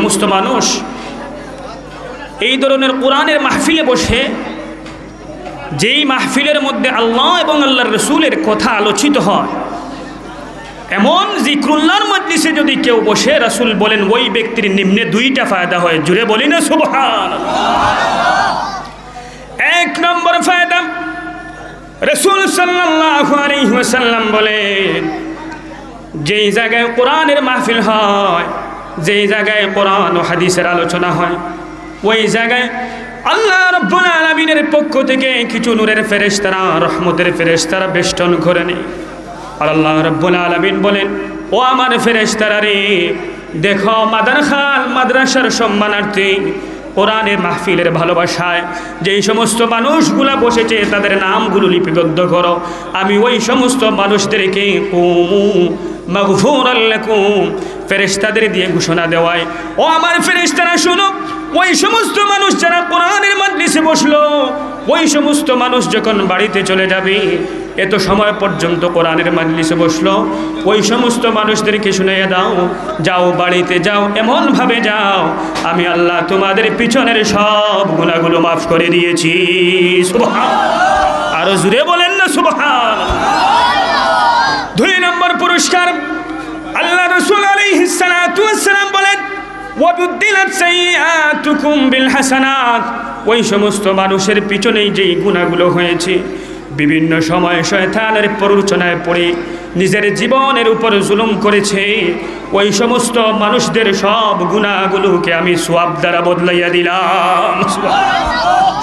সমস্ত মানুষ এই ধরনের কোরআনের মাহফিলে বসে, যেই মাহফিলের মধ্যে আল্লাহ এবং আল্লাহর রাসূলের কথা আলোচিত হয়, এমন জিক্রুল্লাহর মজলিসে যদি কেউ বসে, রাসূল বলেন ওই ব্যক্তির নিম্নে দুইটা ফায়দা হয়। জুড়ে বলি না সুবহানাল্লাহ। এক নম্বর ফায়দা, রাসূল সাল্লাল্লাহু আলাইহি ওয়াসাল্লাম বলেন, যেই জায়গায় কোরআনের মাহফিল হয়, যেই জায়গায় কোরআন ও হাদিসের আলোচনা হয়, ওই জায়গায় আল্লাহ রাব্বুল আলামিনের পক্ষ থেকে কিছু নূরের ফেরেশতারা, রহমতের ফেরেশতারা বেষ্টন করে নেয়। আর আল্লাহ রাব্বুল আলামিন বলেন, ও আমার ফেরেশতারা রে, দেখো মাদারখাল মাদ্রাসার সম্মানার্থে কোরআনের মাহফিলের ভালোবাসায় যেই সমস্ত মানুষগুলা বসেছে তাদের নামগুলো লিপিবদ্ধ করো। আমি ওই সমস্ত মানুষদেরকে কুমু মাগফুরাল লাকুম ফেরেশতাদের দিয়ে ঘোষণা দেওয়ায়, ও আমার ফেরেশতারা শুনো, ওই সমস্ত মানুষ যারা কোরআনের মজলিসে বসলো, ওই সমস্ত মানুষ যখন বাড়িতে চলে যাবে, এত সময় পর্যন্ত কোরআনের মজলিসে বসলো, ওই সমস্ত মানুষদেরকে শুনিয়ে দাও, যাও বাড়িতে যাও, এমনভাবে যাও আমি আল্লাহ তোমাদের পিছনের সব গুনাহগুলো মাফ করে দিয়েছি। সুবহানাল্লাহ। আরো জোরে বলেন না সুবহানাল্লাহ। দুই নম্বর পুরস্কার, আল্লাহ রাসূল আলাইহিস সালাতু ওয়াস সালাম বলেন, ওয়াবুদ্দিলাত সাইয়্যাতুকুম বিল হাসানাত, ওই সমস্ত মানুষের পিছনেই যেই গুনাহগুলো হয়েছে, বিভিন্ন সময় শয়তানের প্ররোচনায় পড়ে নিজের জীবনের উপর জুলুম করেছে, ওই সমস্ত মানুষদের সব গুনাহগুলোকে আমি সওয়াব দ্বারা বদলাইয়া দিলাম।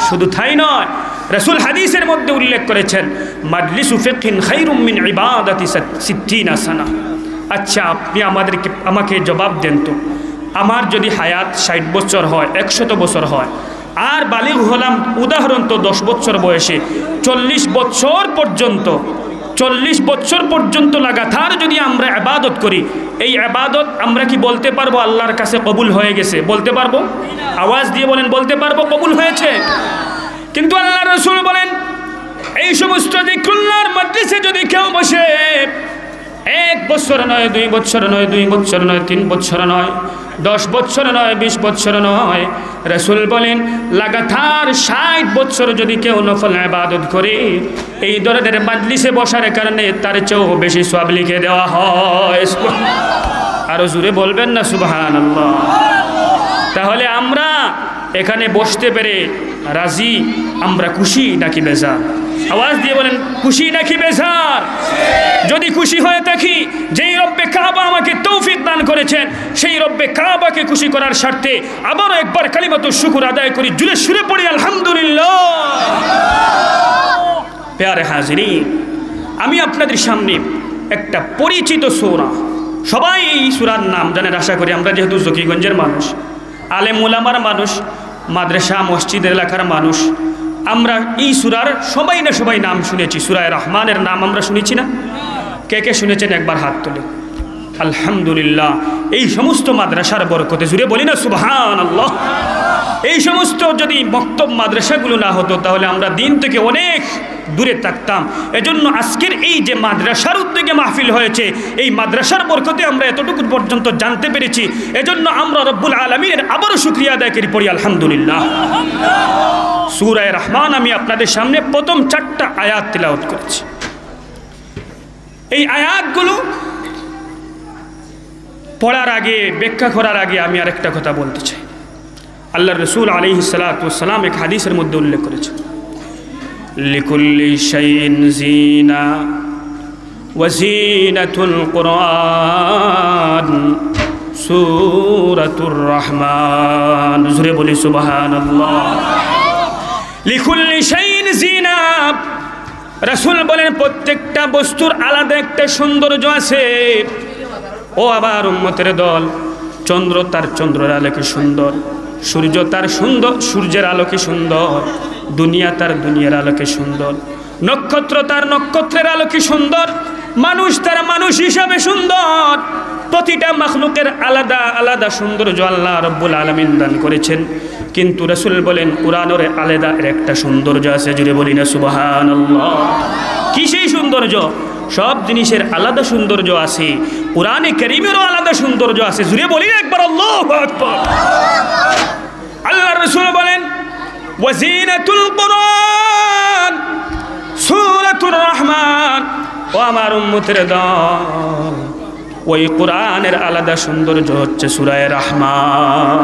শুধু তাই নয়, রাসূল হাদিসের মধ্যে উল্লেখ করেছেন, মাজলিসু ফিকহিন খায়রুম মিন ইবাদাতি 60 সানা। আচ্ছা, আপনি আমাকে জবাব দেন তো, আমার যদি হায়াত 60 বছর হয়, 100 বছর হয়, আর বালিগ হলাম উদাহরণ তো 10 বছর বয়সে, 40 বছর পর্যন্ত লাগাতার যদি আমরা ইবাদত করি, এই ইবাদত আমরা কি বলতে পারবো আল্লাহর কাছে কবুল হয়ে গেছে? বলতে পারবো? আওয়াজ দিয়ে বলেন, বলতে পারবো কবুল হয়েছে? কিন্তু আল্লাহর রাসূল বলেন, এই সমস্ত জিক্রুল্লাহর মজলিসে যদি কেউ বসে 1 বছর নয়, 2 বছর নয়, 2 বছর নয়, 3 বছর নয়, 10 বছর নয়, 20 বছর নয়, রাসূল বলেন লাগাতার 60 বছর যদি কেউ নফল ইবাদত করে, এই ধরনের মজলিসে বসার কারণে তার চেয়েও বেশি সওয়াব লিখে দেওয়া হয়। আরো জোরে বলবেন না সুবহানাল্লাহ। তাহলে আমরা এখানে বসতে পেরে রাজি, আমরা খুশি নাকি বেজার? আওয়াজ দিয়ে বলেন, খুশি নাকি বেজার? যদি খুশি হয়ে থাকি, যেই রব্বে কাবা আমাকে তৌফিক দান করেছেন, সেই রব্বে কাবাকে খুশি করার স্বার্থে আবারও একবার কালিমাতুশ শুকর আদায় করি, জুড়ে সুরে পড়ি আলহামদুলিল্লাহ। প্যারে হাজিরিন, আমি আপনাদের সামনে একটা পরিচিত সূরা, সবাই এই সূরার নাম জানেন আশা করি। আমরা যেহেতু জকিগঞ্জের মানুষ, আলেম ওলামার মানুষ, মাদ্রাসা মসজিদ এলাকার মানুষ, আমরা এই সূরার সবাই নাম শুনেছি। সূরা রহমানের নাম আমরা শুনেছি না? কে কে শুনেছেন একবার হাত তুলে। আলহামদুলিল্লাহ। এই সমস্ত মাদ্রাসার বরকতে জুড়ে বলি না সুবহানাল্লাহ। এই সমস্ত যদি মক্তব মাদ্রাসাগুলো না হতো তাহলে আমরা দিন থেকে অনেক দূরে থাকতাম। এজন্য আজকের এই যে মাদ্রাসার উদ্যোগে মাহফিল হয়েছে, এই মাদ্রাসার বরকতে আমরা এতটুকু পর্যন্ত জানতে পেরেছি। এজন্য আমরা রব্বুল আলামিনের আবারও শুকরিয়া আদায় করি, পড়ি আলহামদুলিল্লাহ। সূরা রহমান আমি আপনাদের সামনে প্রথম 4টা আয়াত তিলাওয়াত করেছি। এই আয়াতগুলো পড়ার আগে, ব্যাখ্যা করার আগে আমি আরেকটা কথা বলতে চাই। আল্লাহর রাসূল আলাইহিস সালাতু ওয়াস সালাম এক হাদিসের মধ্যে উল্লেখ করেছেন, লিকুল্লি শাইইন জিনা ওয়া জিনাতুল কুরআন সূরাতুর রহমান। জোরে বলি সুবহানাল্লাহ। লিকুল্লি শাইইন জিনা, রাসূল বলেন প্রত্যেকটা বস্তুর আলাদা একটা সৌন্দর্য আছে। ও আবার উম্মতের দল, চন্দ্র তার চন্দ্রের আলোকে সুন্দর, সূর্য তার সূর্যের আলোকে সুন্দর, দুনিয়া তার দুনিয়ার আলোকে সুন্দর, নক্ষত্র তার নক্ষত্রের আলোকে সুন্দর, মানুষ তার মানুষ হিসাবে সুন্দর। প্রতিটা মাখলুকের আলাদা আলাদা সৌন্দর্য আল্লাহ রব্বুল আলামিন দান করেছেন। কিন্তু রাসূল বলেন কুরআনের আলাদা একটা সৌন্দর্য আছে। জুড়ে বলি না সুবহানাল্লাহ। কি সেই সৌন্দর্য? সব জিনিসের আলাদা সৌন্দর্য আছে, কোরআনে কারীমেরও আলাদা সৌন্দর্য আছে। জুড়ে বলি না একবার আল্লাহু আকবার। আল্লাহর রাসূল বলেন ওয়াজিনাতুল কোরআন সূরাতুর রহমান। ও আমার উম্মতের দল, ওই কোরআনের আলাদা সৌন্দর্য হচ্ছে সূরা রহমান।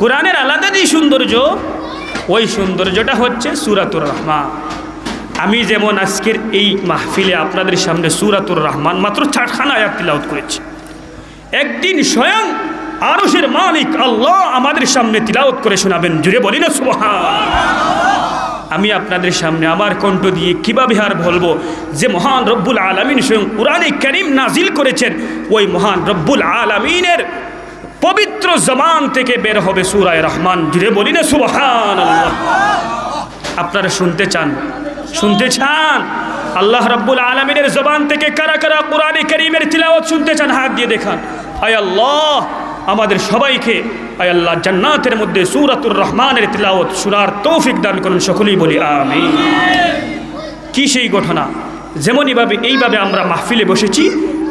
কোরআনের আলাদা যে সৌন্দর্য, ওই সৌন্দর্যটা হচ্ছে সূরাতুর রহমান। আমি যেমন আজকের এই মাহফিলে আপনাদের সামনে সূরাতুর রহমান মাত্র 4খানা আয়াত তিলাওয়াত করেছি, একদিন স্বয়ং আরশের মালিক আল্লাহ আমাদের সামনে তিলাওয়াত করে শোনাবেন। জুড়ে বলি না সুবহানাল্লাহ। আমি আপনাদের সামনে আমার কণ্ঠ দিয়ে কিভাবে আর বলবো যে মহান রব্বুল আলামিন স্বয়ং কোরআনে কারীম নাজিল করেছেন, ওই মহান রব্বুল আলামিনের পবিত্র জবান থেকে বের হবে সূরা রহমান। জুড়ে বলি না সুবহানাল্লাহ। আপনারা শুনতে চান? শুনতে চান? আল্লাহ রব্বুল আলামিনের জবান থেকে কারা কারা কোরআনে কারীমের তিলাওয়াত শুনতে চান? হাত দিয়ে দেখান। আয় আল্লাহ, আমাদের সবাইকে আয় আল্লাহ জান্নাতের মধ্যে সূরাতুর রহমানের তিলাওয়াত শোনার তৌফিক দান করুন। সকলেই বলি আমিন। কি সেই ঘটনা, যেমনইভাবে এইভাবে আমরা মাহফিলে বসেছি,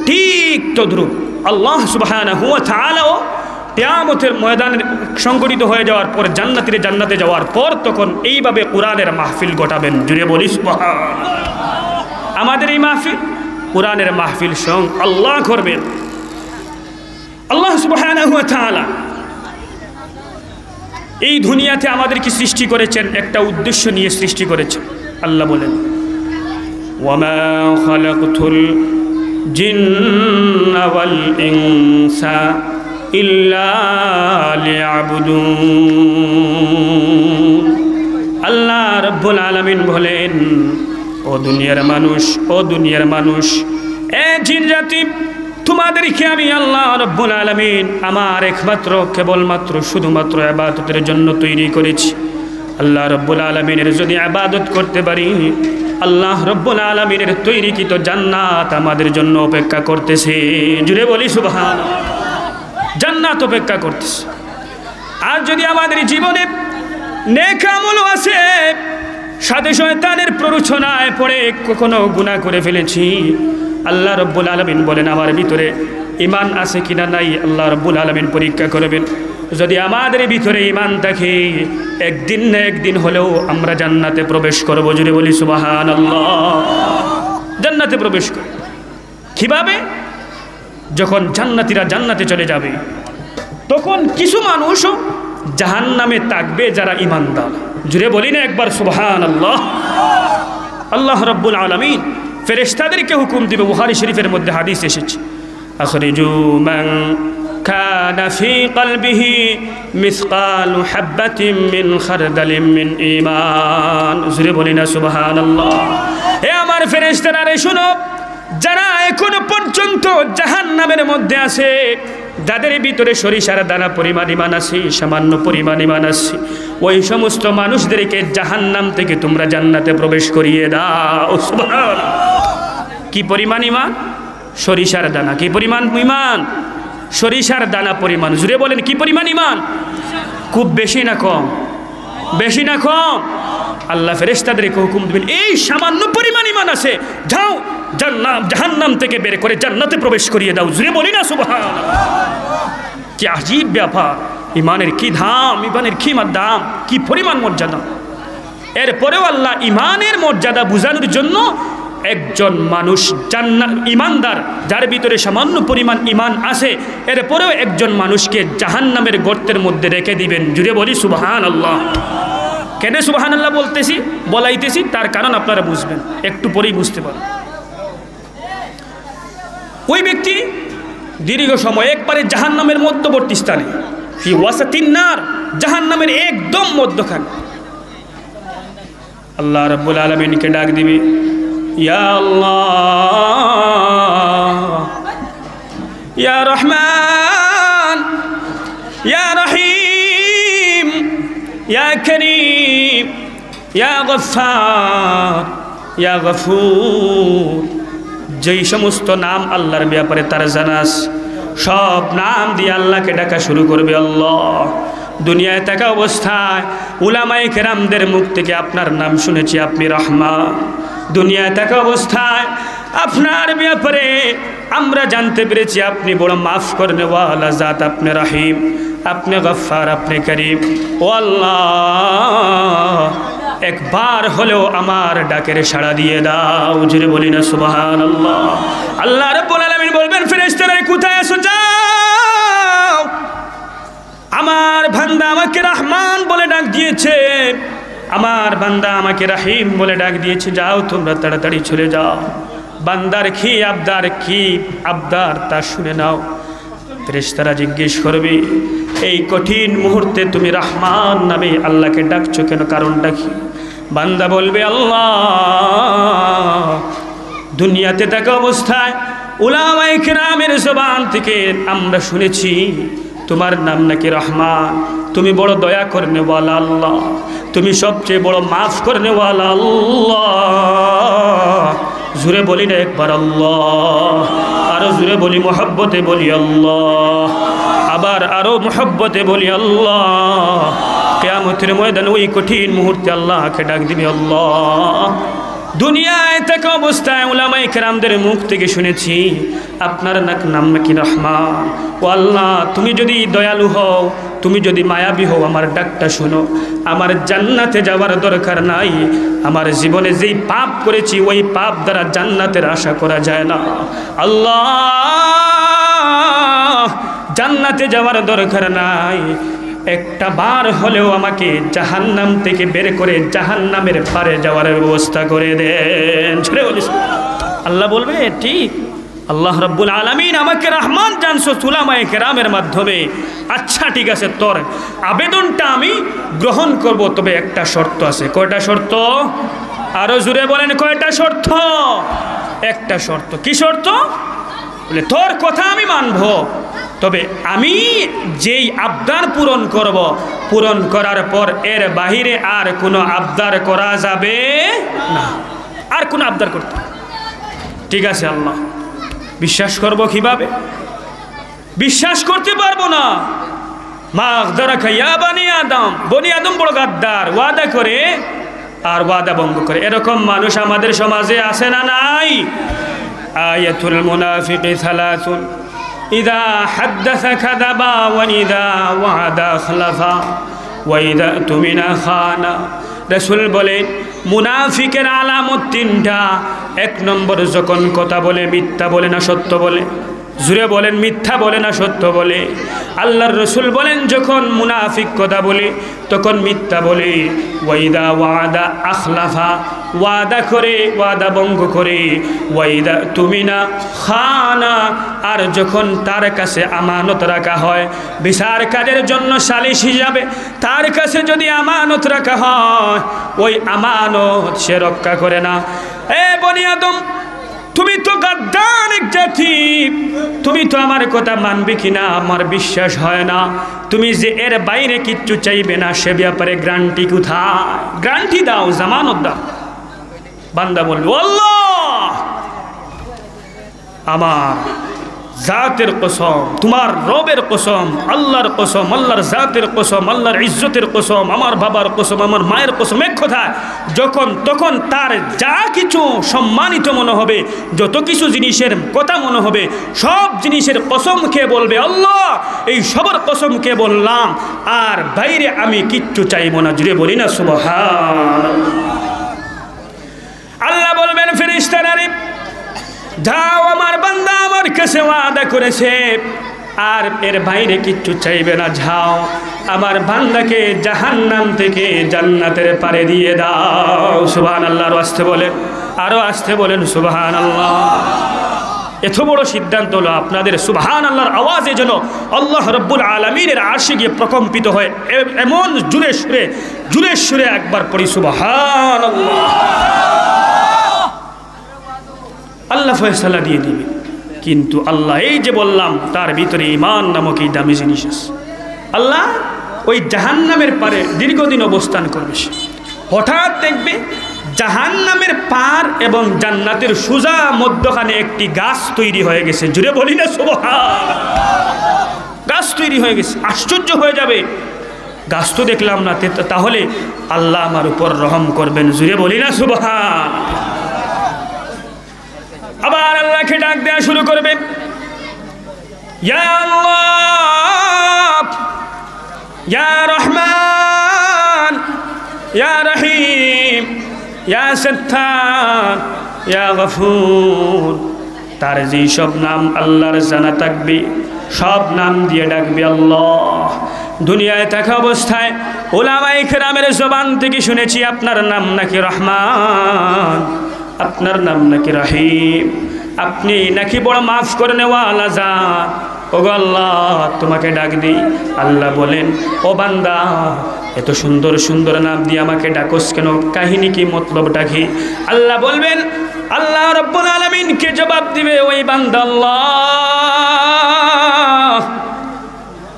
ঠিক তদ্রূপ আল্লাহ সুবহানাহু ওয়া তাআলাও কিয়ামতের ময়দানে সংগঠিত হয়ে যাওয়ার পর জান্নাতে যাওয়ার পর তখন এইভাবে কোরআনের মাহফিল ঘটাবেন। জুড়ে বলি সুবহানাল্লাহ। আমাদের এই মাহফিল কোরআনের মাহফিল স্বয়ং আল্লাহ করবেন। আল্লাহ সুবহানাহু ওয়া তাআলা এই দুনিয়াতে আমাদেরকে সৃষ্টি করেছেন, একটা উদ্দেশ্য নিয়ে সৃষ্টি করেছেন। আল্লাহ বলেন ওয়ামা খালাকতুল জিন্না ওয়াল ইনসা ইল্লা লিয়াবুদুন। আল্লাহ রাব্বুল আলামিন বলেন, ও দুনিয়ার মানুষ, এ জিন জাতি, তোমাদেরকে আমি আল্লাহ রাব্বুল আলামিন আমার একমাত্র কেবলমাত্র শুধুমাত্র ইবাদতের জন্য তৈরি করেছি। আল্লাহ রাব্বুল আলামিনের যদি ইবাদত করতে পারি, আল্লাহ রাব্বুল আলামিনের তৈরিকৃত জান্নাত আমাদের জন্য অপেক্ষা করতেছে। জুড়ে বলি সুবহানাল্লাহ। জান্নাত অপেক্ষা করতেছে। আর যদি আমাদের জীবনে নেক আমল আছে, সাথে শয়তানের প্ররোচনায় পড়ে কখনো গুনাহ করে ফেলেছি, আল্লাহ রাব্বুল আলামিন বলেন আমার ভিতরে ঈমান আছে কিনা নাই আল্লাহ রাব্বুল আলামিন পরীক্ষা করবেন। যদি আমাদের ভিতরে ঈমান থাকে, একদিন না একদিন হলেও আমরা জান্নাতে প্রবেশ করব। জুড়ে বলি সুবহানাল্লাহ। জান্নাতে প্রবেশ করব। কিভাবে? যখন জান্নাতীরা জান্নাতে চলে যাবে, তখন কিছু মানুষও জাহান্নামে থাকবে যারা ঈমানদার। জুড়ে বলি না একবার সুবহানাল্লাহ। আল্লাহ রাব্বুল আলামিন ফেরেশতাদেরকে হুকুম দিবে। বুখারী শরীফের মধ্যে হাদিস এসেছে, আখরিজু মান কানা ফি কলবিহি মিসকালু হাববাতিন মিন খারদালিন মিন ঈমান। জুড়ে বলি না সুবহানাল্লাহ। হে আমার ফেরেশতারা রে শুনো, যারা এখনো পর্যন্ত জাহান্নামের মধ্যে আছে, যাদের ভিতরে সরিষার দানা পরিমাণ ঈমান আছে, সামান্য পরিমাণ ঈমান আছে, ওই সমস্ত মানুষদেরকে জাহান্নাম থেকে তোমরা জান্নাতে প্রবেশ করিয়ে দাও। সুবহানাল্লাহ। কি পরিমাণ ঈমান? সরিষার দানা। কি পরিমাণ ঈমান? সরিষার দানা পরিমাণ। জুড়ে বলেন কি পরিমাণ ঈমান? খুব বেশি না কম? বেশি না কম? আল্লাহ ফেরেশতাদেরকে হুকুম দিবেন, এই সামান্য পরিমাণ ঈমান আছে, যাও জাহান্নাম থেকে বের করে জান্নাতে প্রবেশ করিয়ে দাও। জুড়ে বলি না সুবহানাল্লাহ। কি আজীব ব্যাপার! ঈমানের কি দাম, ঈমানের কি দাম, কি পরিমাণ মর্যাদা! এরপরেও আল্লাহ ঈমানের মর্যাদা বোঝানোর জন্য একজন মানুষ ঈমানদার, যার ভিতরে সামান্য পরিমাণ ঈমান আছে, এরপরেও একজন মানুষকে জাহান্নামের গর্তের মধ্যে রেখে দিবেন। জুড়ে বলি সুবহানাল্লাহ। কেন সুবহানাল্লাহ বলাইতেছি? তার কারণ আপনারা বুঝবেন, একটু পরেই বুঝতে পারেন। ওই ব্যক্তি দীর্ঘ সময় একবারে জাহান্নামের মধ্যবর্তী স্থানে, ফি ওয়াসাতিন নার, জাহান্নামের একদম মধ্যখানে। আল্লাহ রাব্বুল আলামিনকে ডাক দিবে, ইয়া আল্লাহ, ইয়া রহমান, ইয়া রহিম, ইয়া করিম, ইয়া গফফার, ইয়া গফুর। যেই সমস্ত নাম আল্লাহর ব্যাপারে তার জানা আছে, সব নাম দিয়ে আল্লাহকে ডাকা শুরু করবে। আল্লাহ দুনিয়ায় থাকা অবস্থায় উলামায়ে কেরামদের মুখ থেকে আপনার নাম শুনেছি আপনি রহমান। দুনিয়ায় থাকা অবস্থায় আপনার ব্যাপারে আমরা জানতে পেরেছি আপনি বড় মাফ করনেওয়ালা জাত, আপনি রহিম, আপনি গফফার, আপনি করিম। ও আল্লাহ, একবার হলেও আমার ডাকের সাড়া দিয়ে দাও। জোরে বলি না সুবহানাল্লাহ। আল্লাহ রাব্বুল আলামিন বলবেন, ফেরেশতারা কোথায় আছো? যাও, আমার বান্দা আমাকে রহমান বলে ডাক দিয়েছে, আমার বান্দা আমাকে রহিম বলে ডাক দিয়েছে, যাও তোমরা তাড়াতাড়ি চলে যাও। বান্দার কি আবদার তা শুনে নাও। ফেরেশতারা জিজ্ঞেস করবে, এই কঠিন মুহূর্তে তুমি রহমান নামে আল্লাহকে ডাকছো কেন, কারণটা কি? বান্দা বলবে, আল্লাহ, দুনিয়াতে থাকা অবস্থায় উলামায়ে কেরামের জবান থেকে আমরা শুনেছি তোমার নাম নাকি রহমান, তুমি বড় দয়া করনেওয়ালা আল্লাহ, তুমি সবচেয়ে বড় মাফ করনেওয়ালা আল্লাহ। জুড়ে বলি না একবার আল্লাহ, আরো জুড়ে বলি, মোহব্বতে বলি আল্লাহ, আবার আরো মোহব্বতে বলি আল্লাহ। কিয়ামতের ময়দানে ওই কঠিন মুহূর্তে আল্লাহকে ডাক দিবি আল্লাহ। দুনিয়ায় থাকা অবস্থায় উলামায়ে কেরামদের মুখ থেকে শুনেছি আপনার নাম নাকি রহমান। ও আল্লাহ, তুমি যদি দয়ালু হও, তুমি যদি মায়াবী হও, আমার ডাকটা শোনো। আমার জান্নাতে যাওয়ার দরকার নাই, আমার জীবনে যেই পাপ করেছি ওই পাপ দ্বারা জান্নাতের আশা করা যায় না। আল্লাহ, জান্নাতে যাওয়ার দরকার নাই, একটা বার হলেও আমাকে জাহান্নাম থেকে বের করে জাহান্নামের পারে যাওয়ার ব্যবস্থা করে দেন। আল্লাহ বলবে, ঠিক, আল্লাহ রাব্বুল আলামিন আমাকে রহমান জানছো উলামায়ে কেরামের মাধ্যমে, আচ্ছা ঠিক আছে, তোর আবেদনটা আমি গ্রহণ করব, তবে একটা শর্ত আছে। কয়টা শর্ত? আরো জুড়ে বলেন, কয়টা শর্ত? একটা শর্ত। কি শর্ত? বলে, তোর কথা আমি মানব, তবে আমি যেই আবদার পূরণ করব, পূরণ করার পর এর বাহিরে আর কোনো আবদার করা যাবে না, আর কোনো আবদার করতে। ঠিক আছে আল্লাহ, বিশ্বাস করব কিভাবে? বিশ্বাস করতে পারবো না। মাগদারাকা ইয়া বানি আদম, বনি আদম বড় গাদ্দার, ওয়াদা করে আর ওয়াদা ভঙ্গ করে। এরকম মানুষ আমাদের সমাজে আছে না নাই? আয়াতুল মুনাফিকি সালাসুন, ইদা হাদ্দাসা কাযাবা ওয়া ইদা ওয়াদা খলাফা ওয়া ইদা তুমিনা খানা। রাসূল বলেন, মুনাফিকের আলামত তিনটা। এক নম্বর, যখন কথা বলে মিথ্যা বলে না সত্য বলে। জুড়ে বলেন, মিথ্যা বলে না সত্য বলে। আল্লাহর রাসূল বলেন, যখন মুনাফিক কথা বলে তখন মিথ্যা বলে। ওয়াইদা ওয়াদা আখলাফা, ওয়াদা করে ওয়াদা ভঙ্গ করে। ওয়াইদা তুমিনা খানা, আর যখন তার কাছে আমানত রাখা হয়, বিচার কাজের জন্য সালিশ হিসাবে তার কাছে যদি আমানত রাখা হয়, ওই আমানত সে রক্ষা করে না। এ বনি আদম, তুমি তো গাদ্দার এক জাতি, তুমি তো আমার কথা মানবে কিনা আমার বিশ্বাস হয় না। তুমি যে এর বাইরে কিচ্ছু চাইবে না, সে ব্যাপারে গ্যারান্টি কোথায়? গ্যারান্টি দাও, জামানত দাও। বান্দা বলবে, আল্লাহ, আমার জাতের কসম, তোমার রবের কসম, আল্লাহর কসম, আল্লাহর জাতের কসম, আল্লাহর ইজ্জতের কসম, আমার বাবার কসম, আমার মায়ের কসম, এক কথা। যখন তখন তার যা কিছু সম্মানিত মনে হবে, যত কিছু জিনিসের কথা মনে হবে, সব জিনিসের কসম খেয়ে বলবে, আল্লাহ, এই সবার কসম খেয়ে বললাম, আর বাইরে আমি কিচ্ছু চাইব না। জুড়ে বলি না সুবহানাল্লাহ। আল্লাহ বলবেন, ফেরেশতারা, যাও, আমার বান্দা আমার কাছে ওয়াদা করেছে, আর এর বাইরে কিচ্ছু চাইবে না। যাও, আমার বান্দাকে জাহান্নাম থেকে জান্নাতের পারে দিয়ে দাও। সুবহানাল্লাহ। আরো আসতে বলেন, আরো আসতে বলেন সুবহানাল্লাহ। এত বড় সিদ্ধান্ত হলো আপনাদের। সুবহানাল্লাহর আওয়াজে যেন আল্লাহ রাব্বুল আলামিনের আরশে গিয়ে প্রকম্পিত হয়, এমন জুড়ে সুরে একবার পড়ি সুবহানাল্লাহ। আল্লাহ ফয়সালা দিয়ে দিবে। কিন্তু আল্লাহ, এই যে বললাম, তার ভিতরে ঈমান নামক এই দামি জিনিস আছে। আল্লাহ ওই জাহান্নামের পারে দীর্ঘদিন অবস্থান করবে। হঠাৎ দেখবে জাহান্নামের পার এবং জান্নাতের সোজা মধ্যখানে একটি গাছ তৈরি হয়ে গেছে। জুড়ে বলি না সুবহানাল্লাহ। গাছ তৈরি হয়ে গেছে। আশ্চর্য হয়ে যাবে, গাছ তো দেখলাম না, তাহলে আল্লাহ আমার উপর রহম করবেন। জুড়ে বলি না সুবহান। আবার আল্লাহকে ডাক দেওয়া শুরু করবেন, ইয়া আল্লাহ, ইয়া রহমান, ইয়া রহিম, ইয়া সত্তার, ইয়া গফুর। তার যেই সব নাম আল্লাহর জানা থাকবে সব নাম দিয়ে ডাকবে আল্লাহ। দুনিয়ায় থাকা অবস্থায় উলামায়ে কেরামের জবান থেকে শুনেছি আপনার নাম নাকি রহমান, আপনার নাম নাকি রহিম, আপনি নাকি বড় মাফ করে নেওয়ালা জাত। ওগো আল্লাহ, তোমাকে ডাক দিই। আল্লাহ বলেন, ও বান্দা, এত সুন্দর সুন্দর নাম দিয়ে আমাকে ডাকোস কেন? কাহিনী কি, মতলবটা কি? আল্লাহ বলবেন, আল্লাহ রব্বুল আলামিনকে জবাব দিবে ওই বান্দা, আল্লাহ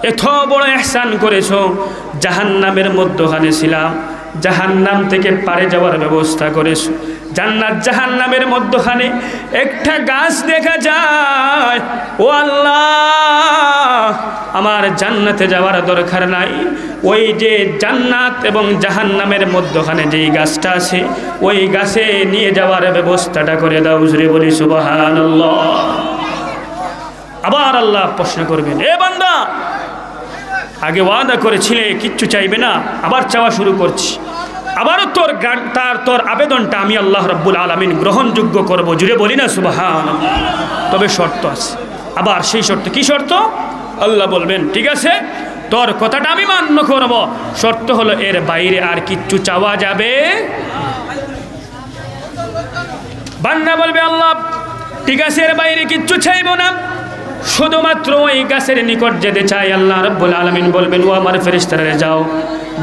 এত বড় ইহসান করেছো, জাহান্নামের মধ্যখানে ছিলাম, জাহান্নাম থেকে পারে যাওয়ার ব্যবস্থা করেছো। জান্নাত জাহান্নামের মধ্যখানে একটা গাছ দেখা যায়। ও আল্লাহ, আমার জান্নাতে যাওয়ার দরকার নাই, ওই যে জান্নাত এবং জাহান্নামের মধ্যখানে যেই গাছটা আছে ওই গাছে নিয়ে যাওয়ার ব্যবস্থাটা করে দাও। জুড়ে বলি সুবহানাল্লাহ। আবার আল্লাহ প্রশ্ন করবেন, এ বান্দা, আগে ওয়াদা করেছিলে কিচ্ছু চাইবে না, আবার চাওয়া শুরু করছি। আবারও তোর আবেদনটা আমি আল্লাহ রাব্বুল আলামিন গ্রহণযোগ্য করব। জুড়ে বলি না সুবহানাল্লাহ। তবে শর্ত আছে। আবার সেই শর্ত কি শর্ত? আল্লাহ বলবেন, ঠিক আছে, তোর কথাটা আমি মান্য করব, শর্ত হলো এর বাইরে আর কিচ্ছু চাওয়া যাবে। বান্দা বলবে, আল্লাহ ঠিক আছে, এর বাইরে কিচ্ছু চাইব না, শুধুমাত্র ওই গাছের নিকট যেতে চাই। আল্লাহ রাব্বুল আলামিন বলবেন, ও আমার ফেরেশতারা যাও।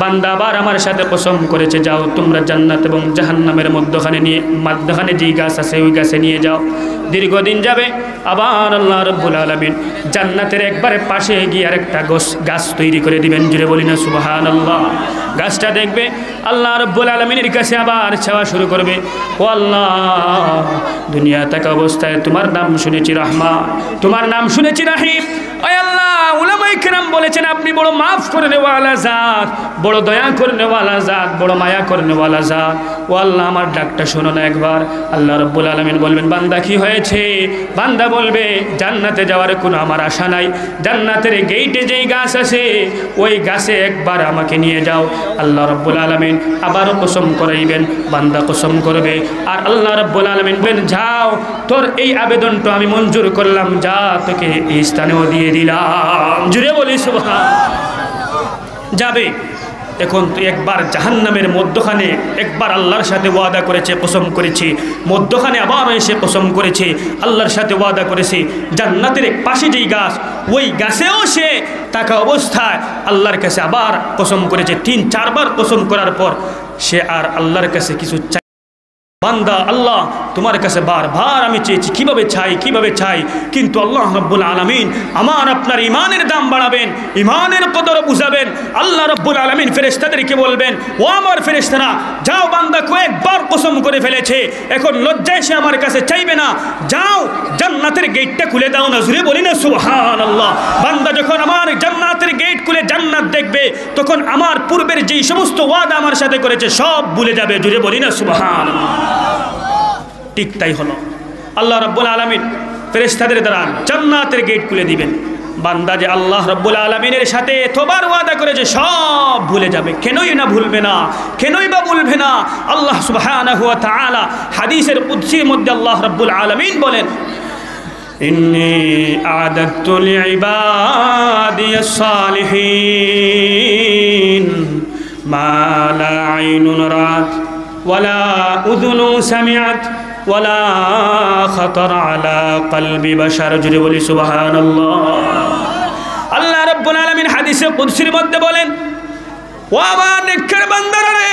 বান্দা আবার আমার সাথে কসম করেছে, যাও তোমরা জান্নাত এবং জাহান্নামের মধ্যখানে যেই গাছ আছে ওই গাছে নিয়ে যাও। দীর্ঘদিন যাবে, আবার আল্লাহ রাব্বুল আলামিন জান্নাতের একবারে পাশে গিয়ে আরেকটা গাছ তৈরি করে দিবেন। জুড়ে বলি না সুবহানাল্লাহ। গাছটা দেখবে, আল্লাহ রাব্বুল আলামিনের কাছে আবার চাওয়া শুরু করবে, ও আল্লাহ, দুনিয়া থাকা অবস্থায় তোমার নাম শুনেছি রহমান, তোমার নাম শুনেছি রহিম। ওই আল্লাহ, উলামায়ে কেরাম বলেছেন আপনি বড় মাফ করে নেওয়ালা জাত, বড় দয়া করে নেওয়ালা জাত, বড় মায়া করে নেওয়ালা জাত। ও আল্লাহ, আমার ডাকটা শোনো না একবার। আল্লাহ রাব্বুল আলামিন বলবেন, বান্দা কি হয়েছে? বান্দা বলবে, জান্নাতে যাওয়ার কোনো আমার আশা নাই, জান্নাতের গেইটে যেই গাছ আছে ওই গাছে একবার আমাকে নিয়ে যাও। আল্লাহ রাব্বুল আলামিন আবারও কসম করাইবেন, বান্দা কসম করবে, আর আল্লাহ রাব্বুল আলামিন বলেন, যাও, তোর এই আবেদনটা আমি মঞ্জুর করলাম, যা, তোকে এই স্থানেও দিয়ে দিলাম। জুড়ে বলি সুবহানাল্লাহ। যাবে। এখন তো একবার জাহান্নামের মধ্যখানে একবার আল্লাহর সাথে ওয়াদা করেছে, কসম করেছে, মধ্যখানে আবার এসে কসম করেছে, আল্লাহর সাথে ওয়াদা করেছে। জান্নাতের পাশে যেই গাছ ওই গাছেও সে থাকা অবস্থায় আল্লাহর কাছে আবার কসম করেছে। 3-4 বার কসম করার পর সে আর আল্লাহর কাছে কিছু চাই। বান্দা, আল্লাহ তোমার কাছে বারবার আমি চেয়েছি, কিভাবে চাই, কিন্তু আল্লাহ রাব্বুল আলামিন আমার আপনার ইমানের দাম বাড়াবেন, ইমানের কদর বুঝাবেন। আল্লাহ রাব্বুল আলামিন ফেরেশতাদেরকে বলবেন, ও আমার ফেরেশতারা, যাও, বান্দা কয়েকবার কসম করে ফেলেছে, এখন লজ্জায় সে আমার কাছে চাইবে না, যাও জান্নাতের গেটটা খুলে দাও না। জুড়ে বলি না সুবহানাল্লাহ। বান্দা যখন আমার জান্নাতের গেট খুলে জান্নাত দেখবে, তখন আমার পূর্বের যেই সমস্ত ওয়াদা আমার সাথে করেছে সব ভুলে যাবে। জুড়ে বলি না সুবহানাল্লাহ। ঠিক তাই হলো। আল্লাহ রাব্বুল আলামিন ফেরেশতাদের দ্বারা জান্নাতের গেট খুলে দিবেন। বান্দা যে আল্লাহ রাব্বুল আলামিনের সাথে এতবার ওয়াদা করেছে সব ভুলে যাবে। কেনই না ভুলবে না, কেনই বা ভুলবে না? আল্লাহ সুবহানাহু ওয়া তাআলা হাদিসের কুদসির মধ্যে আল্লাহ রাব্বুল আলামিন বলেন, ইন্নী আ'দাদতু লিইবাদিয়াস সালিহিন মা লা আইনুন রাত ওয়ালা উযুনু সামিআত ওয়ালা খাতার আলা কলবি বাশার। জুড়ে বলি সুবহানাল্লাহ। আল্লাহ রাব্বুল আলামিন হাদিসে কুদসির মধ্যে বলেন, ও আমার নেককার বান্দারা রে,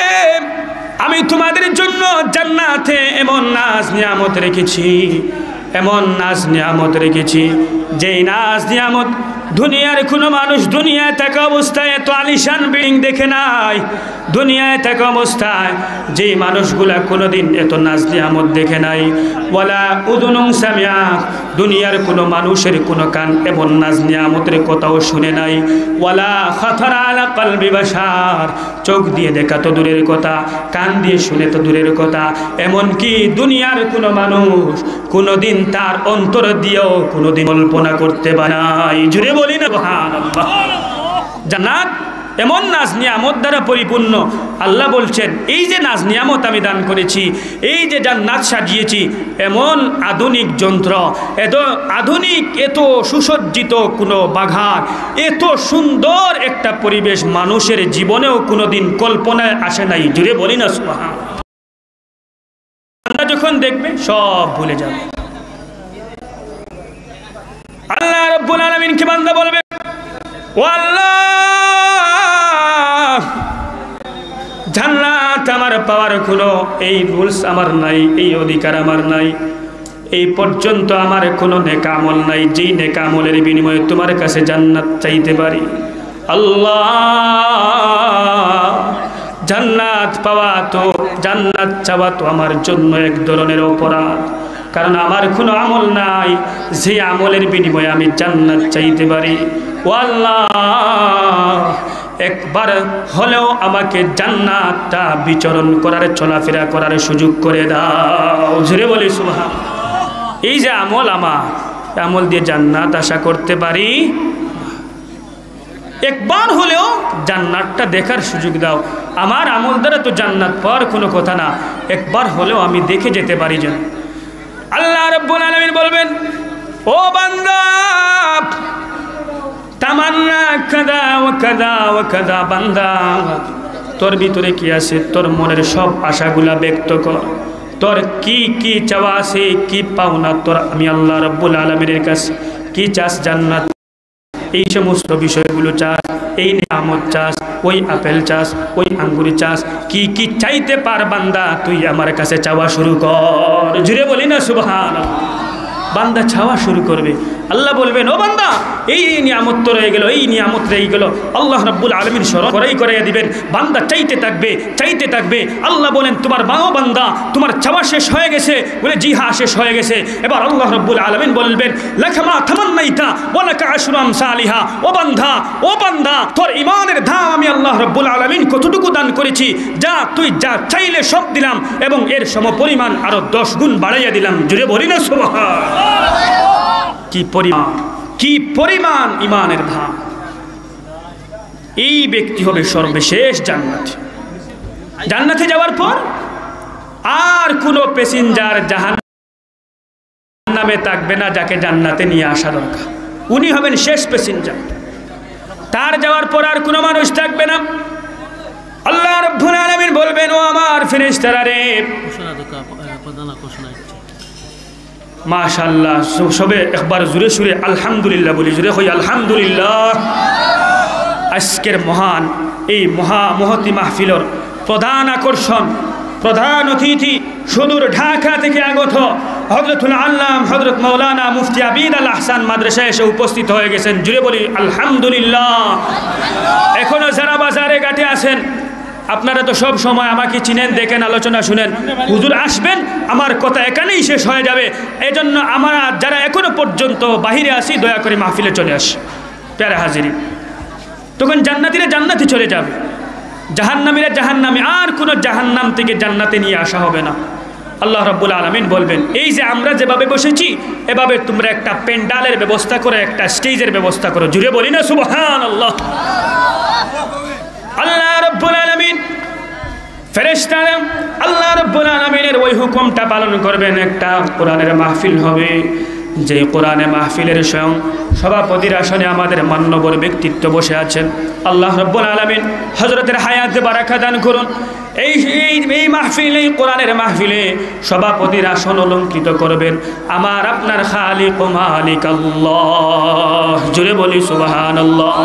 আমি তোমাদের জন্য জান্নাতে এমন নাজ নিয়ামত রেখেছি, এমন নাজ নিয়ামত রেখেছি, যেই নাজ নিয়ামত দুনিয়ার কোনো মানুষ দুনিয়ায় থাকা অবস্থায় এত আলিশান বিল্ডিং দেখে নাই। দুনিয়ায় থাকা অবস্থায় যে মানুষগুলা কোনোদিন এত নাজ নিয়ামত দেখে নাই। ওয়ালা উযুনুন সামিআত, দুনিয়ার কোনো মানুষের কোনো কান এমন নাজ নিয়ামতের কথাও শুনে নাই। ওয়ালা খাতারা আলা কলবি বাশার, চোখ দিয়ে দেখা তো দূরের কথা, কান দিয়ে শুনে তো দূরের কথা, এমনকি দুনিয়ার কোনো মানুষ কোনোদিন তার অন্তর দিয়েও কোনোদিন কল্পনা করতে পারে নাই। জুড়ে বলি না সুবহানাল্লাহ। জান্নাত এমন নাজ নিয়ামত দ্বারা পরিপূর্ণ। আল্লাহ বলছেন এই যে নাজ নিয়ামত আমি দান করেছি, এই যে জান্নাত সাজিয়েছি, এমন আধুনিক যন্ত্র, এত আধুনিক, এত সুসজ্জিত কোনো বাগান, এত সুন্দর একটা পরিবেশ মানুষের জীবনেও কোনোদিন কল্পনায় আসে নাই। জুড়ে বলি না সুবহানাল্লাহ। বান্দা যখন দেখবে সব ভুলে যাবে। আল্লাহ রাব্বুল আলামিনকে বান্দা বলবে, ও আল্লাহ, জান্নাত আমার পাওয়ার কোনো এই রুলস আমার নাই, এই অধিকার আমার নাই, এই পর্যন্ত আমার কোনো নেক আমল নাই যেই নেক আমলের বিনিময়ে তোমার কাছে জান্নাত চাইতে পারি। আল্লাহ, জান্নাত পাওয়া তো, জান্নাত চাওয়া তো আমার জন্য এক ধরনের অপরাধ, কারণ আমার কোনো আমল নাই যে আমলের বিনিময়ে আমি জান্নাত চাইতে পারি। ও আল্লাহ, একবার হলেও আমাকে জান্নাতটা বিচরণ করার, চলাফেরা করার সুযোগ করে দাও। জোরে বলি সুবহানাল্লাহ। এই যে আমল, আমার আমল দিয়ে জান্নাত আশা করতে পারি, একবার হলেও জান্নাতটা দেখার সুযোগ দাও। আমার আমল দ্বারা তো জান্নাত পাওয়ার কোনো কথা না, একবার হলেও আমি দেখে যেতে পারি যেন। আল্লাহ রাব্বুল আলামিন বলবেন, ও বান্দা, তামান্না কাদা ওয়া কাদা ওয়া কাদা, বান্দা তোর ভিতরে কি আছে, তোর মনের সব আশাগুলা ব্যক্ত কর। তোর কি কি চাওয়া আছে, কি পাওনা তোর আমি আল্লাহ রাব্বুল আলামিনের কাছে কি চাস, জান্নাত, এই সমস্ত বিষয়গুলো চাস, এই নিয়ামত চাস, ওই আপেল চাস, ওই আঙ্গুরি চাস, কি কি চাইতে পার বান্দা, তুই আমার কাছে চাওয়া শুরু কর। জুড়ে বলি না সুবহানাল্লাহ। বান্দা চাওয়া শুরু করবে। আল্লাহ বলবেন, ও বান্দা, এই নিয়ামত তো রয়ে গেল, এই নিয়ামত রয়ে গেল। আল্লাহ রাব্বুল আলামিন স্মরণ করাইয়া দিবেন। বান্দা চাইতে থাকবে, চাইতে থাকবে। আল্লাহ বলেন, তোমার বান্দা, তোমার চাওয়া শেষ হয়ে গেছে? বলে, জি হ্যাঁ, শেষ হয়ে গেছে। এবার আল্লাহ রাব্বুল আলামিন বলবেন, লাকামা তামান্নাইতা ওয়া লাকা আশরু আমসালিহা, ও বান্দা, ও বান্দা, তোর ঈমানের দাম আমি আল্লাহ রাব্বুল আলামিন কতটুকু দান করেছি, যা তুই যা চাইলে সব দিলাম, এবং এর সমপরিমাণ আরো 10 গুণ বাড়াইয়া দিলাম। জুড়ে বলি না সুবহানাল্লাহ। কি পরিমাণ, কি পরিমাণ ঈমানের দাম! এই ব্যক্তি হবে সর্বশেষ জান্নাতি। জান্নাতে যাওয়ার পর আর কোনো প্যাসেঞ্জার জাহান্নামে থাকবে না যাকে জান্নাতে নিয়ে আসা দরকার। উনি হবেন শেষ প্যাসেঞ্জার। তার যাওয়ার পর আর কোনো মানুষ থাকবে না। আল্লাহ রাব্বুল আলামিন বলবেন, ও আমার ফেরেশতারা রে, মাশাআল্লাহ, সবে একবার জোরে সুরে আলহামদুলিল্লাহ বলি। জোরে হই আলহামদুলিল্লাহ। আজকের মহান এই মহতি মাহফিলের প্রধান আকর্ষণ, প্রধান অতিথি সুদূর ঢাকা থেকে আগত হযরতুল আল্লাম হযরত মাওলানা মুফতি আবিদ আল আহসান মাদ্রাসায় এসে উপস্থিত হয়ে গেছেন। জুড়ে বলি আলহামদুলিল্লাহ। এখনো যারা বাজারে ঘাটে আছেন, আপনারা তো সব সময় আমাকে চিনেন, দেখেন, আলোচনা শুনেন। হুজুর আসবেন, আমার কথা এখানেই শেষ হয়ে যাবে। এই জন্য আমরা যারা এখনো পর্যন্ত বাহিরে আসি, দয়া করে মাহফিলে চলে আসি। প্যারা হাজিরি, তখন জান্নাতীরা জান্নাতে চলে যাবে, জাহান্নামীরা জাহান্নামে, আর কোনো জাহান্নাম থেকে জান্নাতে নিয়ে আসা হবে না। আল্লাহ রাব্বুল আলামিন বলবেন, এই যে আমরা যেভাবে বসেছি, এভাবে তোমরা একটা প্যান্ডালের ব্যবস্থা করো, একটা স্টেজের ব্যবস্থা করো। জুড়ে বলি না সুবহানাল্লাহ। আল্লাহ রাব্বুল আলামিন ফেরেশতারা আল্লাহ রাব্বুল আলামিনের ওই হুকুমটা পালন করবেন। একটা কোরআনের মাহফিল হবে, যে কোরআনে মাহফিলের স্বয়ং সভাপতির আসনে আমাদের মান্যবর ব্যক্তিত্ব বসে আছেন। আল্লাহ রাব্বুল আলামিন হযরতের হায়াতে বারাকা দান করুন। এই মাহফিলে, কোরআনের মাহফিলে সভাপতির আসন অলঙ্কৃত করবেন আমার আপনার খালিক ও মালিক আল্লাহ। জুড়ে বলি সুবহানাল্লাহ।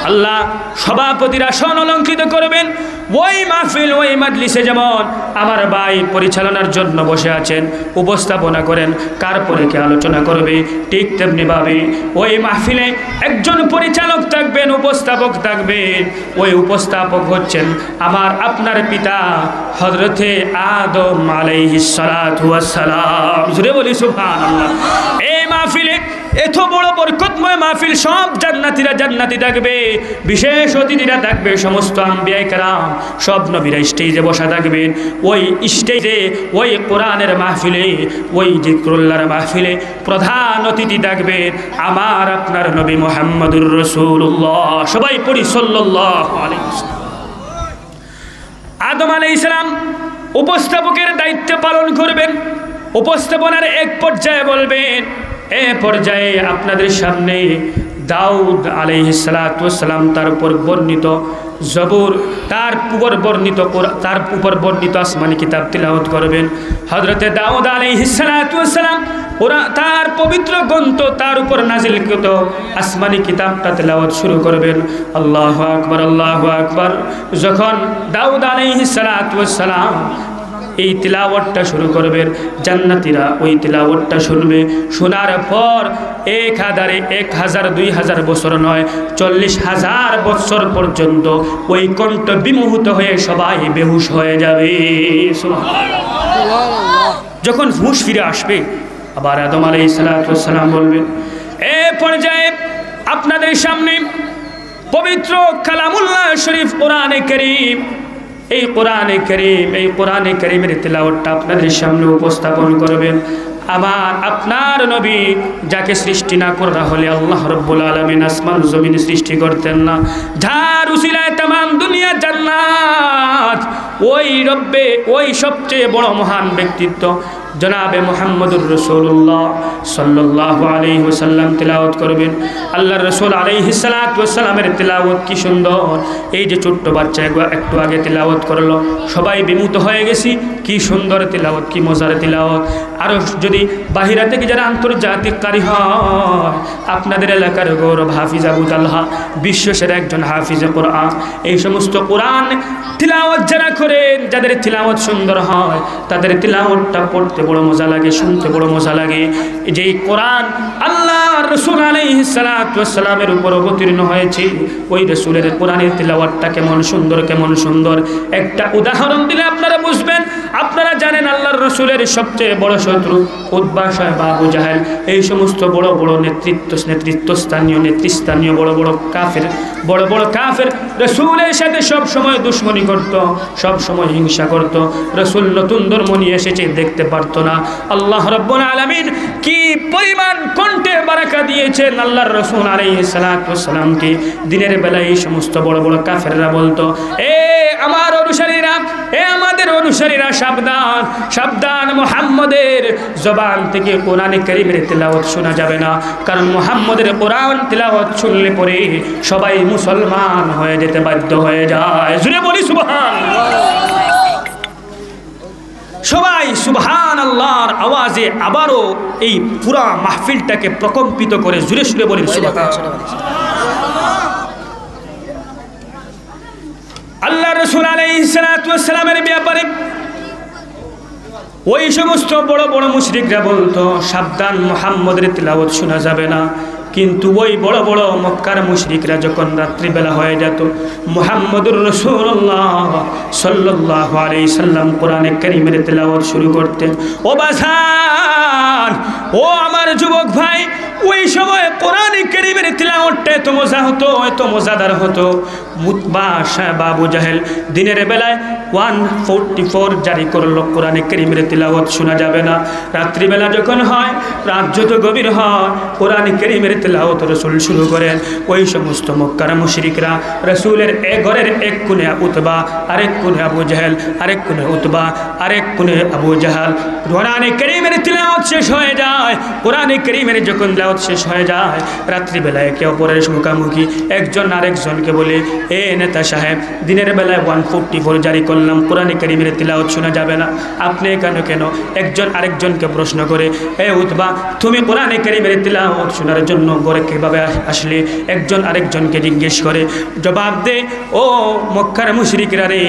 আল্লাহ সভাপতির আসন অলঙ্কৃত করবেন। ওই মাহফিল ওই মাজলিসে যেমন আমার ভাই পরিচালনার জন্য বসে আছেন, উপস্থাপনা করেন, কার পরে কে আলোচনা করবে, ঠিক তেমনিভাবে ওই মাহফিলে একজন পরিচালক থাকবেন, উপস্থাপক থাকবেন। ওই উপস্থাপক হচ্ছেন আমার আপনার পিতা হযরতে আদম আলাইহিস সালাতু ওয়াস সালাম। জোরে বলি সুবহানাল্লাহ। এই মাহফিলে এত বড় বরকতময় মাহফিল, সব জান্নাতীরা জান্নাতি থাকবে, বিশেষ অতিথিরা থাকবে, সমস্ত আম্বিয়া কেরাম সব নবীরা স্টেজে বসা থাকবেন। ওই স্টেজে ওই কোরআনের মাহফিলে, ওই জিকরুল্লাহর মাহফিলে প্রধান অতিথি থাকবেন আমার আপনার নবী মুহাম্মদুর রাসূলুল্লাহ। সবাই পড়ি সাল্লাল্লাহু আলাইহি ওয়াসাল্লাম। আদম আলাইহিস সালাম উপস্থাপকের দায়িত্ব পালন করবেন। উপস্থাপনার এক পর্যায়ে বলবেন, এ পর্যায়ে আপনাদের সামনে দাউদ আলাইহিস সালাতু ওয়াস সালাম তার উপর বর্ণিত জবুর, তার উপর বর্ণিত আসমানি কিতাব তিলাওয়াত করবেন। হযরতে দাউদ আলাইহিস সালাতু ওয়াস সালাম ওরা তার পবিত্র গ্রন্থ তার উপর নাজিলকৃত আসমানি কিতাবটা তিলাওয়াত শুরু করবেন। আল্লাহু আকবার, আল্লাহু আকবার। যখন দাউদ আলাইহিস সালাতু ওয়াস সালাম এই তিলাওয়াতটা শুরু করবেন, জান্নাতীরা ওই তিলাওয়াতটা শুনবে। শোনার পর 1000 2000 বছর নয়, 40,000 বছর পর্যন্ত ওই কণ্ঠ বিমোহিত হয়ে সবাই বেহুশ হয়ে যাবে। যখন হুঁশ ফিরে আসবে, আবার আদম আলাইহিস সালাতু ওয়াস সালাম বলবেন, এ পর্যায়ে আপনাদের সামনে পবিত্র কালামুল্লাহ শরীফ কোরআনে কারীম, এই কোরআনে কারীমের তিলাওয়াতটা আপনাদের সামনে উপস্থাপন করবেন। আমার আপনার নবী যাকে সৃষ্টি না করা হলে আল্লাহ রাব্বুল আলামিন আসমান জমিন সৃষ্টি করতেন না, যার উসিলায় তামাম দুনিয়া জান্নাত, ওই রব্বে, ওই সবচেয়ে বড় মহান ব্যক্তিত্ব জনাবে মুহাম্মদুর রাসূলুল্লাহ সাল্লাল্লাহু আলাইহি ওয়াসাল্লাম তিলাওয়াত করবেন। আল্লাহর রাসূল আলাইহিস সালাতু ওয়াস সালামের তিলাওয়াত কি সুন্দর! এই যে ছোট্ট বাচ্চা একটু আগে তিলাওয়াত করলো, সবাই বিমুগ্ধ হয়ে গেছি, কি সুন্দর তিলাওয়াত, কি মজার তিলাওয়াত। আরও যদি বাহিরা থেকে যারা আন্তর্জাতিক কারি হয়, আপনাদের এলাকার গৌরব হাফিজ আবু তালহা, বিশ্বসেরা একজন হাফিজে কোরআন, এই সমস্ত কোরআন তিলাওয়াত যারা করেন, যাদের তিলাওয়াত সুন্দর হয়, তাদের তিলাওয়াতটা পড়তে বড় মজা লাগে, শুনতে বড় মজা লাগে। যেই কোরআন আল্লাহর রাসূল আলাইহিস সালাতু ওয়াস সালামের উপর অবতীর্ণ হয়েছে, ওই রাসূলের কোরআনের তিলাওয়াতটা কেমন সুন্দর, কেমন সুন্দর। একটা উদাহরণ দিলে আপনারা বুঝবেন। আপনারা জানেন আল্লাহর রাসূলের সবচেয়ে বড় শত্রু উতবা সাহেব আবু জাহেল, এই সমস্ত বড় বড় নেতৃস্থানীয় বড় বড় কাফের রাসূলের সাথে সব সময় দুশমনি করত, সব সময় হিংসা করত। রাসূল নতুন ধর্ম নিয়ে এসেছে, দেখতে পারতো না। আল্লাহ রাব্বুল আলামিন কি পরিমাণ কণ্ঠে বারাকা দিয়েছেন আল্লাহর রাসূল আলাইহিস সালাতু ওয়াস সালামকে। দিনের বেলায় এই সমস্ত বড় বড় কাফেররা বলতো, এ আমার অনুসারীরা, এ আমাদের অনুসারীরা, সাবধান সাবধান, মুহাম্মদের জবান থেকে কোরআনে কারীমের তিলাওয়াত শোনা যাবে না, কারণ মুহাম্মদের কোরআন তিলাওয়াত শুনলে পরে সবাই মুসলমান হয়ে যেতে বাধ্য হয়ে যায়। জুড়ে বলি সুবহানাল্লাহ। সবাই সুবহানাল্লাহর আওয়াজে আবারও এই পুরা মাহফিলটাকে প্রকম্পিত করে জুড়ে সুরে বলি সুবহানাল্লাহ। আল্লাহ রাসূল আলাইহিস সালাতু ওয়াস সালামের ব্যাপারে ওই সমস্ত বড় বড় মুশরিকরা বলতো, সাবধান, মুহাম্মদের তিলাওয়াত শোনা যাবে না। কিন্তু ওই বড় বড় মক্কার মুশরিকরা যখন রাত্রিবেলা হয়ে যেত, মুহাম্মদুর রাসূলুল্লাহ সাল্লাল্লাহু আলাইহি সাল্লাম কোরআনে কারীমের তিলাওয়াত শুরু করতেন। ও বাজান, ও আমার যুবক ভাই, ওই সময় কোরআনে কারীমের তিলাওয়াতটা এত মজা হতো, এত মজাদার হতো। উতবা সাহেব আবু জাহেল দিনের বেলায় 144 জারি করলো, কোরআনে কারীমের তিলাওয়াত শোনা যাবে না। রাত্রিবেলা যখন হয়, রাত যত গভীর হয়, কোরআনে কারীমের তিলাওয়াত রাসূল শুরু করেন। ওই সমস্ত মক্কার মুশরিকরা রাসূলের এক ঘরের এক কোণে উতবা, আরেক কোণে আবু জাহেল, আরেক কোণে উতবা, আরেক কোণে আবু জাহাল। কোরআনে কারীমের তিলাওয়াত শেষ হয়ে যায়। কোরআনে কারীমের যখন তিলাওয়াত শেষ হয়ে যায়, রাত্রিবেলায় একে অপরের মুখামুখি, একজন আরেকজনকে বলে, এ নেতা সাহেব, দিনের বেলায় 144 জারি করলাম, কোরআনে কারীমের তিলাওয়াত শোনা যাবে না, আপনি এখানে কেন? একজন আরেকজনকে প্রশ্ন করে, এ উতবা, তুমি কোরআনে কারীমের তিলাওয়াত শোনার জন্য ঘরে কীভাবে আসলে? একজন আরেকজনকে জিজ্ঞেস করে, জবাব দে, ও মক্কার মুশরিকরা রে,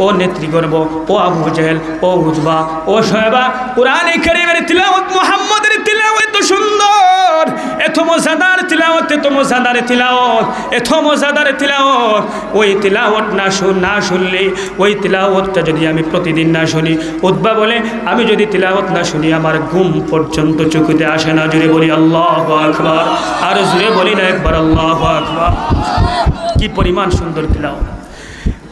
ও নেতৃগর্ব, ও আবু জেহেল, ও উতবা, ও শোয়েবা, কোরআনে কারীমের তিলাওয়াত, মুহাম্মদের তিলাওয়াত এত সুন্দর, এত মজাদার তিলাওয়াত, এত মজাদার তিলাওয়াত, এত মজাদার তিলাওয়াত, ওই তিলাওয়াত না শুনলে, ওই তিলাওয়াতটা যদি আমি প্রতিদিন না শুনি, উতবা বলে, আমি যদি তিলাওয়াত না শুনি আমার ঘুম পর্যন্ত চোখে আসে না। জুড়ে বলি আল্লাহু আকবার, আর জুড়ে বলি না একবার আল্লাহু আকবার। কি পরিমাণ সুন্দর তিলাওয়াত!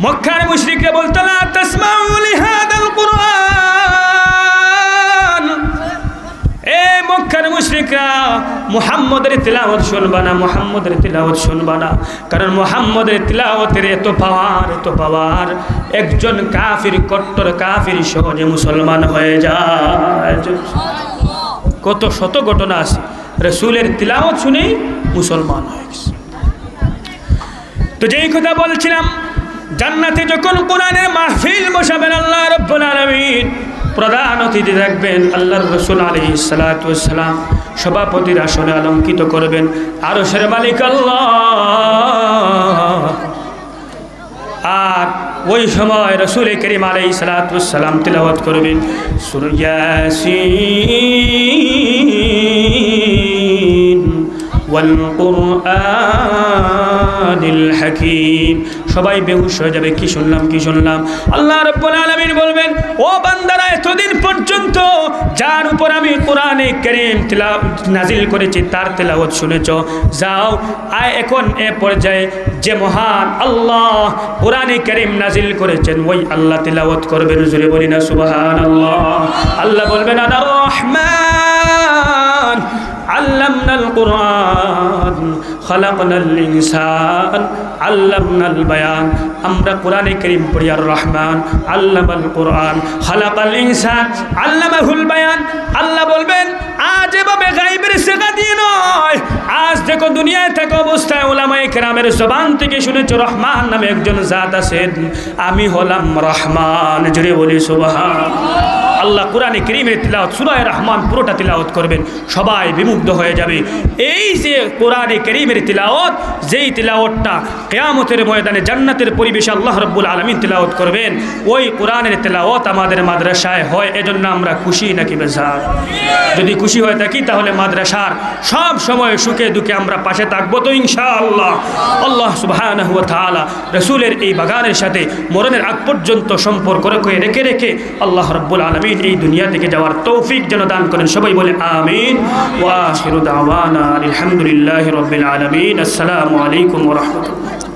মক্কার মুশরিকরা বলতো, লা তাসমাউ লিহাদাল কুরআন, এ মক্কার মুশরিকরা, মুহাম্মদের তিলাওয়াত শুনবা না, মুহাম্মদের তিলাওয়াত শুনবা না, কারণ মুহাম্মদের তিলাওয়াতের এত পাওয়ার, একজন কাফির, কট্টর কাফির সহজে মুসলমান হয়ে যায়। কত শত ঘটনা আছে, রাসূলের তিলাওয়াত শুনেই মুসলমান হয়ে গেছে। তো যেই কথা বলছিলাম, জান্নাতে যখন কোরআনের মাহফিল বসাবেন, আল্লাহ রাব্বুল আলামিন প্রধান অতিথি থাকবেন, আল্লাহর রাসূল আলাইহিস সালাতু ওয়াস সালাম সভাপতির আসনে অলঙ্কিত করবেন আরশের মালিক আল্লাহ। আর ওই সময় রাসূল করিম আলাইহিস সালাতু ওয়াস সালাম তিলাওয়াত করবেন সূরা ইয়াসিন ওয়াল কুরআনিল হাকীম। সবাই বেহুশ হয়ে যাবে, কি শুনলাম। আল্লাহ রাব্বুল আলামিন বলবেন, ও বান্দারা, এতদিন পর্যন্ত যার উপর আমি কোরআনে কারীম নাজিল করেছি তার তেলাওয়াত শুনেছো, যাও এখন এ পর্যায়ে যে মহান আল্লাহ কোরআনে কারীম নাজিল করেছেন ওই আল্লাহ তেলাওয়াত করবেন। জোরে বলি না সুবহানাল্লাহ। আল্লাহ বলবেন, আনা রহমান আল্লামনাল কুরআন খালাকনাল ইনসান আল্লামনাল বায়ান। আমরা কোরআনে কারীম পড়ি, আর রহমান আল্লামাল কুরআন খালাকাল ইনসান আল্লামাহুল বায়ান। আল্লাহ বলবেন, আজ এভাবে গায়বের শেখা দিয়ে নয়, আজ দেখো দুনিয়ায় থাকা অবস্থায় উলামায়ে কেরামের জবান থেকে শুনেছো রহমান নামে একজন জাত আছেন, আমি হলাম রহমান। জুড়ে বলি সুবহানাল্লাহ। আল্লাহ কোরআনে কারীমের তিলাওয়াত সূরা রহমান পুরোটা তিলাওয়াত করবেন, সবাই বিমুগ্ধ হয়ে যাবে। এই যে কোরআনে কারীমের তিলাওয়াত, যেই তিলাওয়াতটা কিয়ামতের ময়দানে জান্নাতের পরিবেশে আল্লাহ রাব্বুল আলামিন তিলাওয়াত করবেন, ওই কোরআনের তিলাওয়াত আমাদের মাদ্রাসায় হয়, এজন্য আমরা খুশি নাকি বেজার? যদি খুশি হয়ে থাকি তাহলে মাদ্রাসার সব সময় সুখে দুঃখে আমরা পাশে থাকবো তো ইনশাআল্লাহ। আল্লাহ সুবহানাহু ওয়া তাআলা রাসূলের এই বাগানের সাথে মরণের আগ পর্যন্ত সম্পর্ক রেখে আল্লাহ রাব্বুল আলামিন এই দুনিয়া থেকে যাওয়ার তৌফিক যেন দান করেন। সবাই বলে আমিন। ওয়া আখিরু দাওয়ানা আলহামদুলিল্লাহি রাব্বিল আলামিন। আসসালামু আলাইকুম ওয়া রাহমাতুল্লাহ।